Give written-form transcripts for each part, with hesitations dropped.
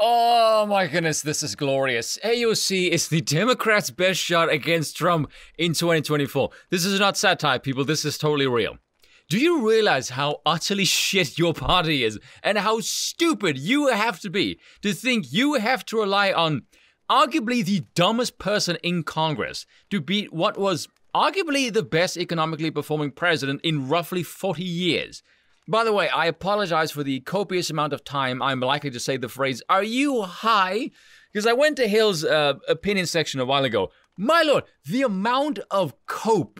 Oh my goodness, this is glorious. AOC is the Democrats' best shot against Trump in 2024. This is not satire, people. This is totally real. Do you realize how utterly shit your party is and how stupid you have to be to think you have to rely on arguably the dumbest person in Congress to beat what was arguably the best economically performing president in roughly 40 years? By the way, I apologize for the copious amount of time I'm likely to say the phrase, "Are you high?" Because I went to Hill's opinion section a while ago. My lord, the amount of cope.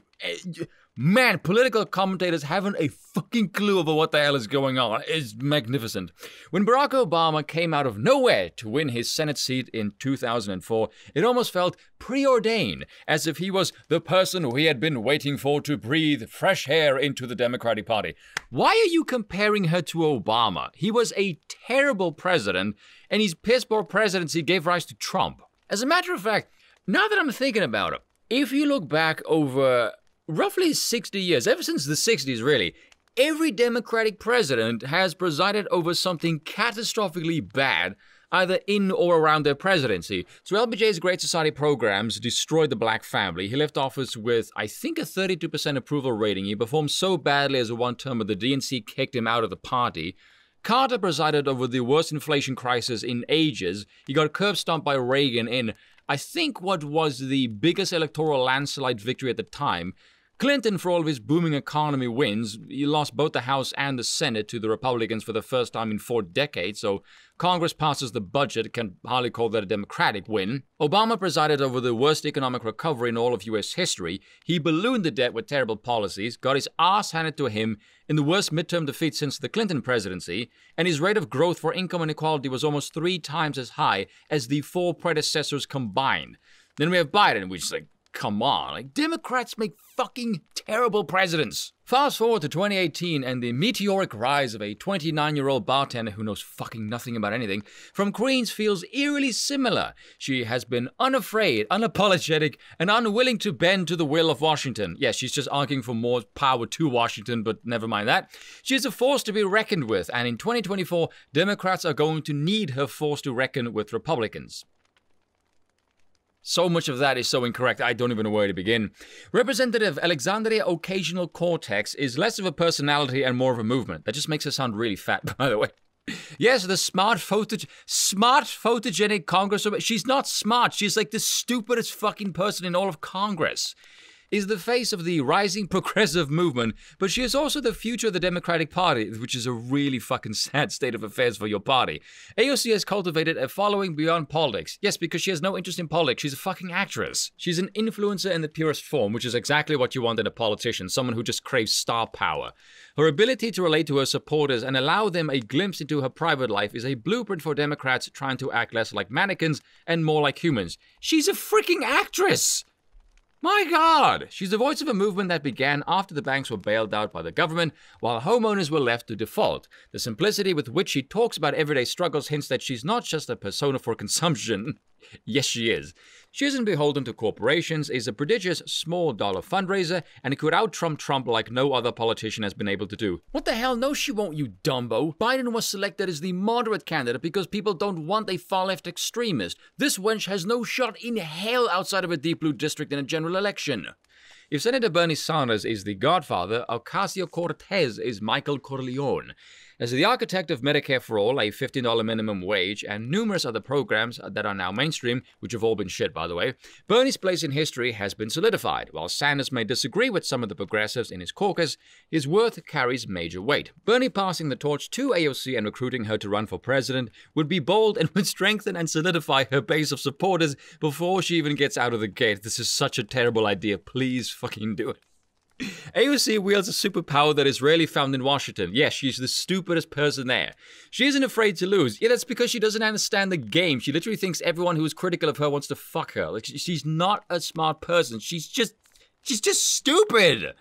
Man, political commentators haven't a fucking clue about what the hell is going on. It's magnificent. When Barack Obama came out of nowhere to win his Senate seat in 2004, it almost felt preordained, as if he was the person who he had been waiting for to breathe fresh air into the Democratic Party. Why are you comparing her to Obama? He was a terrible president, and his piss-poor presidency gave rise to Trump. As a matter of fact, now that I'm thinking about it, if you look back over roughly 60 years, ever since the 60s really, every Democratic president has presided over something catastrophically bad, either in or around their presidency. So LBJ's Great Society programs destroyed the black family. He left office with, I think, a 32% approval rating. He performed so badly as a one-termer the DNC kicked him out of the party. Carter presided over the worst inflation crisis in ages. He got curb-stomped by Reagan in, I think, what was the biggest electoral landslide victory at the time. Clinton, for all of his booming economy wins, he lost both the House and the Senate to the Republicans for the first time in 4 decades, so Congress passes the budget, can hardly call that a Democratic win. Obama presided over the worst economic recovery in all of US history. He ballooned the debt with terrible policies, got his ass handed to him in the worst midterm defeat since the Clinton presidency, and his rate of growth for income inequality was almost 3 times as high as the 4 predecessors combined. Then we have Biden, which is like, come on, like, Democrats make fucking terrible presidents. Fast forward to 2018 and the meteoric rise of a 29-year-old bartender who knows fucking nothing about anything from Queens feels eerily similar. She has been unafraid, unapologetic, and unwilling to bend to the will of Washington. Yes, she's just arguing for more power to Washington, but never mind that. She is a force to be reckoned with, and in 2024, Democrats are going to need her force to reckon with Republicans. So much of that is so incorrect, I don't even know where to begin. Representative Alexandria Occasional-Cortex is less of a personality and more of a movement. That just makes her sound really fat, by the way. Yes, the smart photogenic congresswoman. She's not smart. She's like the stupidest fucking person in all of Congress. Is the face of the rising progressive movement, but she is also the future of the Democratic Party, which is a really fucking sad state of affairs for your party. AOC has cultivated a following beyond politics. Yes, because she has no interest in politics. She's a fucking actress. She's an influencer in the purest form, which is exactly what you want in a politician, someone who just craves star power. Her ability to relate to her supporters and allow them a glimpse into her private life is a blueprint for Democrats trying to act less like mannequins and more like humans. She's a freaking actress! My God! She's the voice of a movement that began after the banks were bailed out by the government, while homeowners were left to default. The simplicity with which she talks about everyday struggles hints that she's not just a persona for consumption. Yes, she is. She isn't beholden to corporations, is a prodigious small dollar fundraiser, and could out-Trump Trump like no other politician has been able to do. What the hell? No, she won't, you dumbo. Biden was selected as the moderate candidate because people don't want a far-left extremist. This wench has no shot in hell outside of a deep blue district in a general election. If Senator Bernie Sanders is the godfather, Ocasio-Cortez is Michael Corleone. As the architect of Medicare for All, a $15 minimum wage, and numerous other programs that are now mainstream, which have all been shit, by the way, Bernie's place in history has been solidified. While Sanders may disagree with some of the progressives in his caucus, his worth carries major weight. Bernie passing the torch to AOC and recruiting her to run for president would be bold and would strengthen and solidify her base of supporters before she even gets out of the gate. This is such a terrible idea. Please fucking do it. AOC wields a superpower that is rarely found in Washington. Yes, she's the stupidest person there. She isn't afraid to lose. Yeah, that's because she doesn't understand the game. She literally thinks everyone who is critical of her wants to fuck her. Like, she's not a smart person. She's just stupid.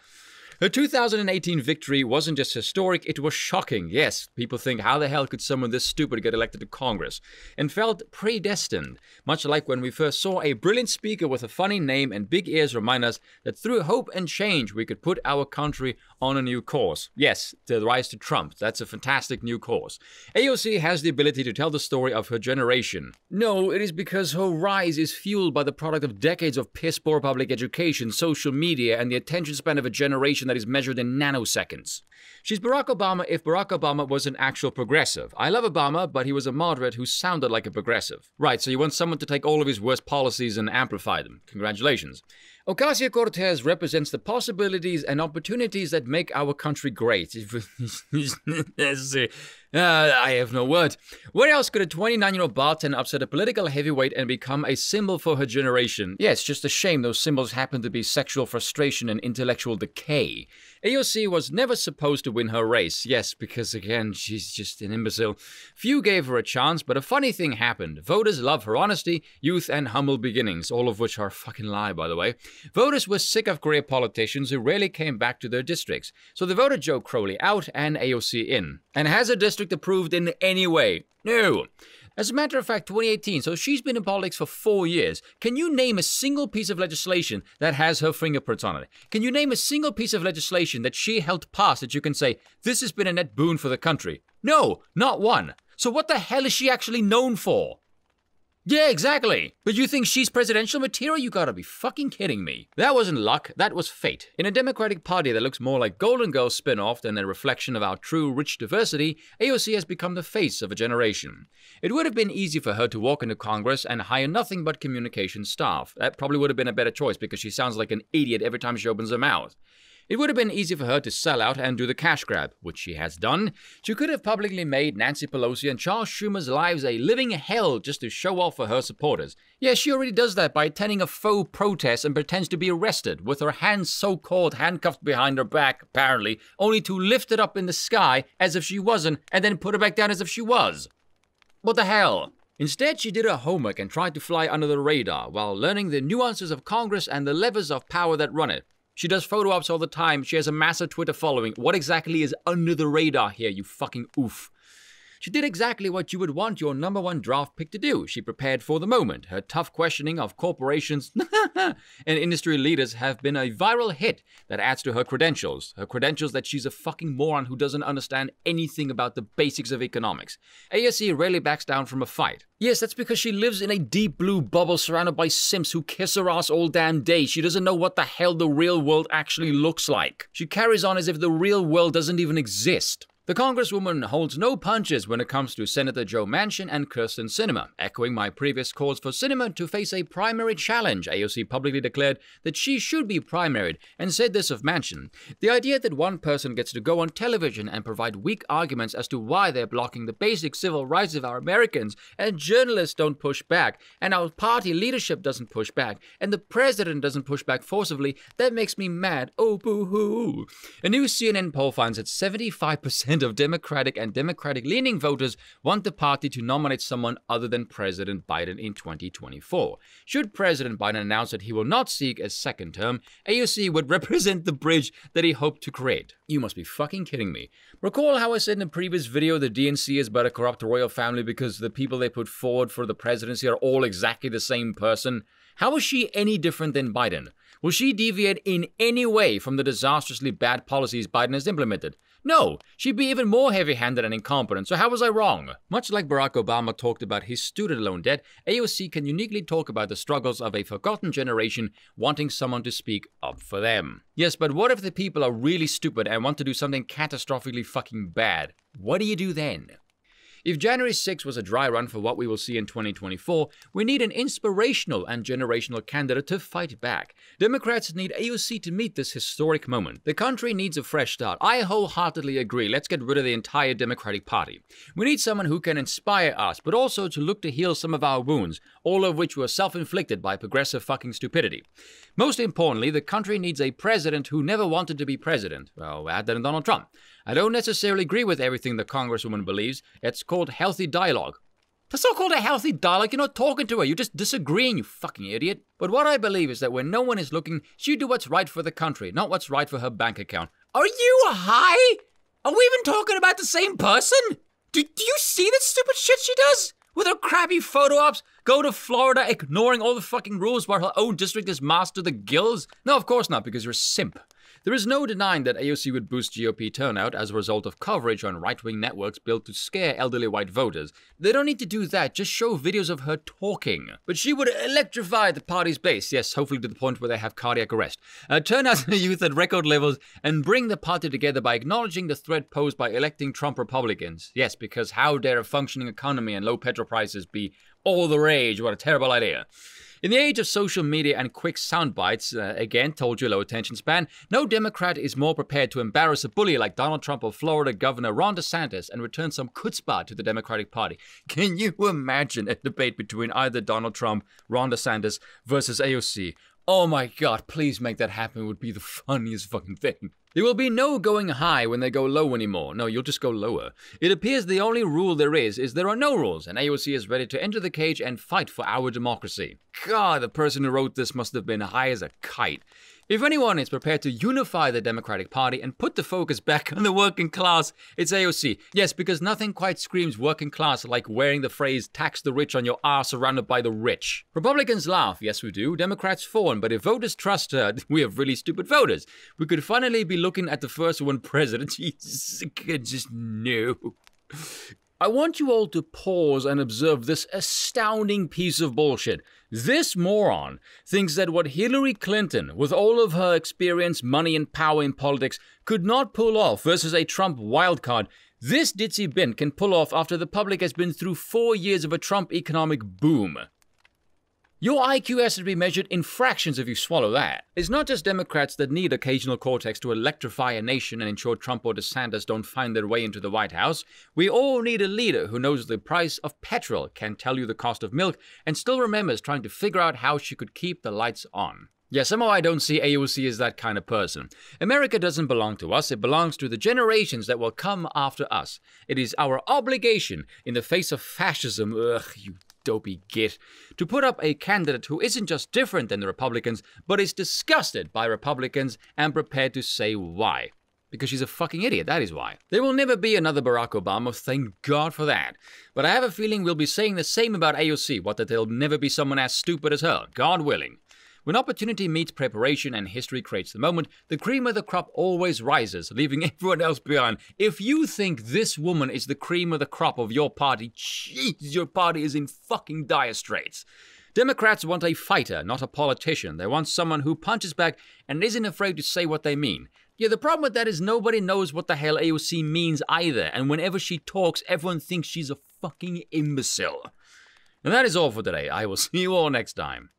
Her 2018 victory wasn't just historic, it was shocking. Yes, people think, how the hell could someone this stupid get elected to Congress? And felt predestined, much like when we first saw a brilliant speaker with a funny name and big ears remind us that through hope and change we could put our country on a new course. Yes, the rise to Trump, that's a fantastic new course. AOC has the ability to tell the story of her generation. No, it is because her rise is fueled by the product of decades of piss-poor public education, social media, and the attention span of a generation that is measured in nanoseconds. She's Barack Obama if Barack Obama was an actual progressive. I love Obama, but he was a moderate who sounded like a progressive. Right, so you want someone to take all of his worst policies and amplify them. Congratulations. Ocasio-Cortez represents the possibilities and opportunities that make our country great. I have no word. Where else could a 29-year-old bartender upset a political heavyweight and become a symbol for her generation? Yeah, it's just a shame those symbols happen to be sexual frustration and intellectual decay. AOC was never supposed to win her race. Yes, because again, she's just an imbecile. Few gave her a chance, but a funny thing happened. Voters love her honesty, youth, and humble beginnings, all of which are a fucking lie, by the way. Voters were sick of career politicians who rarely came back to their districts, so they voted Joe Crowley out and AOC in. And has her district approved in any way? No. As a matter of fact, 2018, so she's been in politics for 4 years. Can you name a single piece of legislation that has her fingerprints on it? Can you name a single piece of legislation that she helped pass that you can say, this has been a net boon for the country? No, not one. So what the hell is she actually known for? Yeah, exactly. But you think she's presidential material? You gotta be fucking kidding me. That wasn't luck, that was fate. In a Democratic Party that looks more like Golden Girls spin-off than a reflection of our true rich diversity, AOC has become the face of a generation. It would have been easy for her to walk into Congress and hire nothing but communication staff. That probably would have been a better choice because she sounds like an idiot every time she opens her mouth. It would have been easy for her to sell out and do the cash grab, which she has done. She could have publicly made Nancy Pelosi and Charles Schumer's lives a living hell just to show off for her supporters. Yeah, she already does that by attending a faux protest and pretends to be arrested, with her hands so-called handcuffed behind her back, apparently, only to lift it up in the sky as if she wasn't, and then put it back down as if she was. What the hell? Instead, she did her homework and tried to fly under the radar, while learning the nuances of Congress and the levers of power that run it. She does photo ops all the time. She has a massive Twitter following. What exactly is under the radar here, you fucking oof? She did exactly what you would want your #1 draft pick to do. She prepared for the moment. Her tough questioning of corporations and industry leaders have been a viral hit that adds to her credentials. Her credentials that she's a fucking moron who doesn't understand anything about the basics of economics. AOC rarely backs down from a fight. Yes, that's because she lives in a deep blue bubble surrounded by simps who kiss her ass all damn day. She doesn't know what the hell the real world actually looks like. She carries on as if the real world doesn't even exist. The Congresswoman holds no punches when it comes to Senator Joe Manchin and Kyrsten Sinema. Echoing my previous calls for Sinema to face a primary challenge, AOC publicly declared that she should be primaried and said this of Manchin. The idea that one person gets to go on television and provide weak arguments as to why they're blocking the basic civil rights of our Americans, and journalists don't push back, and our party leadership doesn't push back, and the president doesn't push back forcibly, that makes me mad. Oh, boo-hoo. A new CNN poll finds that 75% of Democratic and Democratic-leaning voters want the party to nominate someone other than President Biden in 2024. Should President Biden announce that he will not seek a second term, AOC would represent the bridge that he hoped to create. You must be fucking kidding me. Recall how I said in a previous video the DNC is but a corrupt royal family because the people they put forward for the presidency are all exactly the same person? How is she any different than Biden? Will she deviate in any way from the disastrously bad policies Biden has implemented? No, she'd be even more heavy-handed and incompetent, so how was I wrong? Much like Barack Obama talked about his student loan debt, AOC can uniquely talk about the struggles of a forgotten generation wanting someone to speak up for them. Yes, but what if the people are really stupid and want to do something catastrophically fucking bad? What do you do then? If January 6 was a dry run for what we will see in 2024, we need an inspirational and generational candidate to fight back. Democrats need AOC to meet this historic moment. The country needs a fresh start. I wholeheartedly agree. Let's get rid of the entire Democratic Party. We need someone who can inspire us, but also to look to heal some of our wounds, all of which were self-inflicted by progressive fucking stupidity. Most importantly, the country needs a president who never wanted to be president. Well, add that in Donald Trump. I don't necessarily agree with everything the Congresswoman believes. It's called healthy dialogue. That's not called a healthy dialogue. You're not talking to her. You're just disagreeing, you fucking idiot. But what I believe is that when no one is looking, she'll do what's right for the country, not what's right for her bank account. Are you high? Are we even talking about the same person? Do you see that stupid shit she does? With her crappy photo ops, go to Florida ignoring all the fucking rules while her own district is master the gills? No, of course not, because you're a simp. There is no denying that AOC would boost GOP turnout as a result of coverage on right-wing networks built to scare elderly white voters. They don't need to do that, just show videos of her talking. But she would electrify the party's base, yes, hopefully to the point where they have cardiac arrest. Turn out the youth at record levels and bring the party together by acknowledging the threat posed by electing Trump Republicans. Yes, because how dare a functioning economy and low petrol prices be all the rage? What a terrible idea. In the age of social media and quick sound bites, again, told you low attention span, no Democrat is more prepared to embarrass a bully like Donald Trump or Florida Governor Ron DeSantis and return some chutzpah to the Democratic Party. Can you imagine a debate between either Donald Trump, Ron DeSantis versus AOC? Oh my god, please make that happen. It would be the funniest fucking thing. There will be no going high when they go low anymore. No, you'll just go lower. It appears the only rule there is there are no rules, and AOC is ready to enter the cage and fight for our democracy. God, the person who wrote this must have been high as a kite. If anyone is prepared to unify the Democratic Party and put the focus back on the working class, it's AOC. Yes, because nothing quite screams working class like wearing the phrase tax the rich on your ass surrounded by the rich. Republicans laugh, yes we do, Democrats fawn, but if voters trust her, we have really stupid voters. We could finally be looking at the first woman president. Jesus, I just knew. I want you all to pause and observe this astounding piece of bullshit. This moron thinks that what Hillary Clinton, with all of her experience, money, and power in politics, could not pull off versus a Trump wildcard, this ditzy bin can pull off after the public has been through 4 years of a Trump economic boom. Your IQ has to be measured in fractions if you swallow that. It's not just Democrats that need occasional cortex to electrify a nation and ensure Trump or DeSantis don't find their way into the White House. We all need a leader who knows the price of petrol, can tell you the cost of milk, and still remembers trying to figure out how she could keep the lights on. Yeah, somehow I don't see AOC as that kind of person. America doesn't belong to us, it belongs to the generations that will come after us. It is our obligation in the face of fascism, you dopey git, to put up a candidate who isn't just different than the Republicans, but is disgusted by Republicans and prepared to say why. Because she's a fucking idiot, that is why. There will never be another Barack Obama, thank God for that. But I have a feeling we'll be saying the same about AOC, that there'll never be someone as stupid as her, God willing. When opportunity meets preparation and history creates the moment, the cream of the crop always rises, leaving everyone else behind. If you think this woman is the cream of the crop of your party, jeez, your party is in fucking dire straits. Democrats want a fighter, not a politician. They want someone who punches back and isn't afraid to say what they mean. Yeah, the problem with that is nobody knows what the hell AOC means either, and whenever she talks, everyone thinks she's a fucking imbecile. And that is all for today. I will see you all next time.